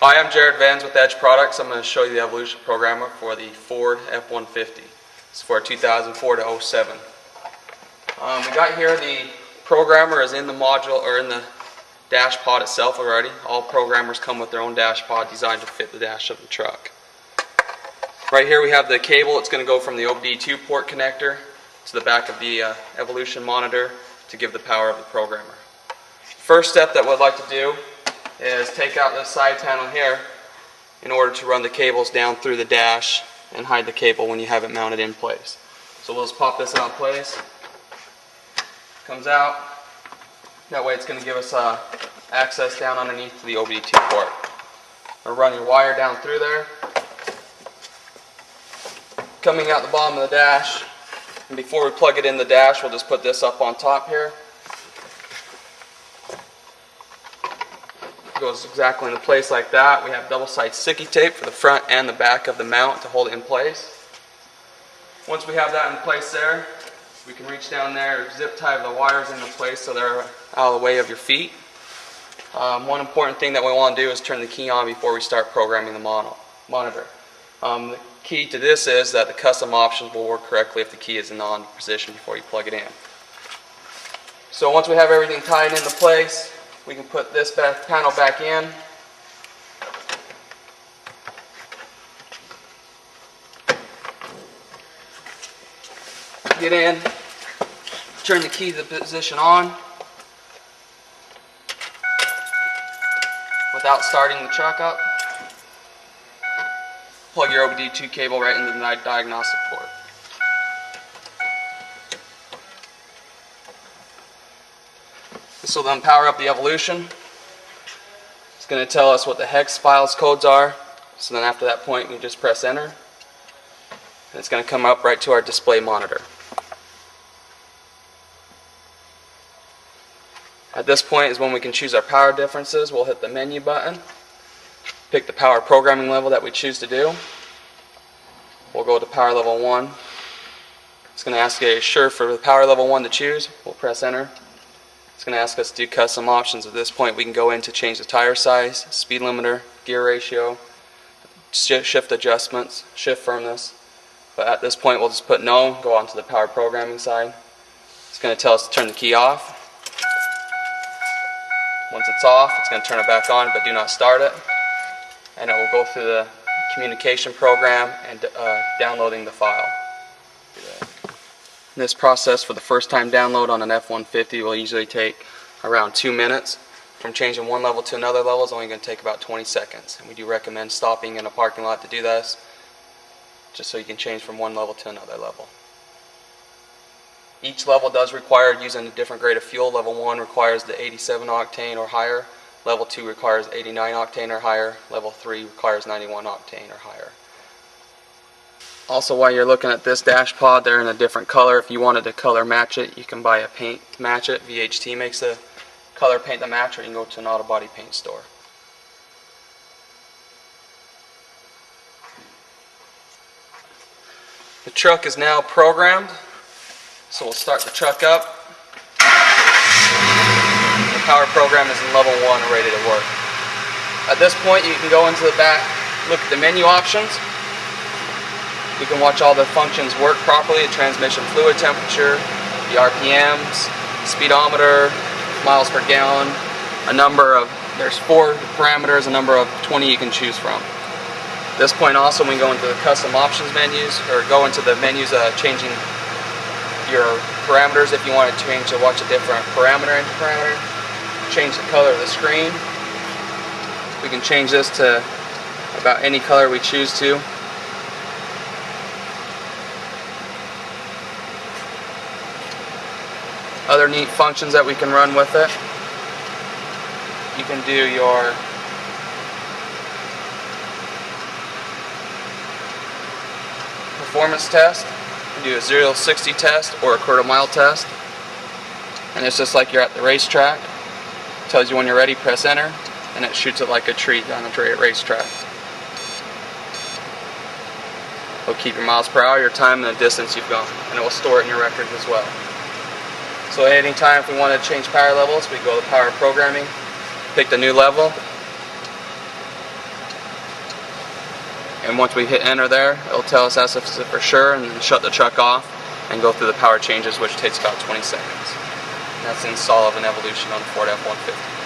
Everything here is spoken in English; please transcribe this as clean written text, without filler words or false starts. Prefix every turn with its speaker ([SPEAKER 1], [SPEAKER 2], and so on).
[SPEAKER 1] Hi, I'm Jared Vans with Edge Products. I'm going to show you the Evolution programmer for the Ford F-150. It's for 2004 to 07. We got here the programmer is in the module or in the dash pod itself already. All programmers come with their own dash pod designed to fit the dash of the truck. Right here we have the cable. It's going to go from the OBD2 port connector to the back of the Evolution monitor to give the power of the programmer. First step that we'd like to do is take out this side panel here in order to run the cables down through the dash and hide the cable when you have it mounted in place. So we'll just pop this out in place. Comes out. That way it's going to give us access down underneath to the OBD2 port. We'll run your wire down through there. Coming out the bottom of the dash. And before we plug it in the dash, we'll just put this up on top here. Goes exactly into place like that. We have double-sided sticky tape for the front and the back of the mount to hold it in place. Once we have that in place there, we can reach down there, zip tie the wires into place so they're out of the way of your feet. One important thing that we want to do is turn the key on before we start programming the monitor. The key to this is that the custom options will work correctly if the key is in on position before you plug it in. So once we have everything tied into place, we can put this panel back in. Get in, turn the key to the position on without starting the truck up. Plug your OBD2 cable right into the diagnostic port. This will then power up the Evolution. It's going to tell us what the hex files codes are. So then after that point we just press enter. And it's going to come up right to our display monitor. At this point is when we can choose our power differences. We'll hit the menu button. Pick the power programming level that we choose to do. We'll go to power level 1. It's going to ask you sure for the power level 1 to choose. We'll press enter. It's going to ask us to do custom options. At this point we can go in to change the tire size, speed limiter, gear ratio, shift adjustments, shift firmness. But at this point we'll just put no, go on to the power programming side. It's going to tell us to turn the key off. Once it's off, it's going to turn it back on, but do not start it. And it will go through the communication program and downloading the file. This process for the first time download on an F-150 will usually take around 2 minutes. From changing one level to another level is only going to take about 20 seconds. And we do recommend stopping in a parking lot to do this, just so you can change from one level to another level. Each level does require using a different grade of fuel. Level 1 requires the 87 octane or higher. Level 2 requires 89 octane or higher. Level 3 requires 91 octane or higher. Also, while you're looking at this dash pod, they're in a different color. If you wanted to color match it, you can buy a paint to match it. VHT makes a color paint to match, or you can go to an auto body paint store. The truck is now programmed, so we'll start the truck up. The power program is in level 1 and ready to work. At this point you can go into the back, look at the menu options. You can watch all the functions work properly, the transmission fluid temperature, the RPMs, speedometer, miles per gallon, there's 4 parameters, a number of 20 you can choose from. At this point also we can go into the custom options menus, or go into the menus changing your parameters if you want to change to watch a different parameter into parameter. Change the color of the screen. We can change this to about any color we choose to. Other neat functions that we can run with it. You can do your performance test. You can do a 0 to 60 test or a quarter-mile test. And it's just like you're at the racetrack. It tells you when you're ready, press enter, and it shoots it like a treat on a racetrack. It'll keep your miles per hour, your time, and the distance you've gone, and it will store it in your records as well. So at any time if we want to change power levels, we go to power programming, pick the new level, And once we hit enter there, it'll tell us as if it's for sure, and then shut the truck off and go through the power changes, which takes about 20 seconds. And that's the install of an Evolution on the Ford F-150.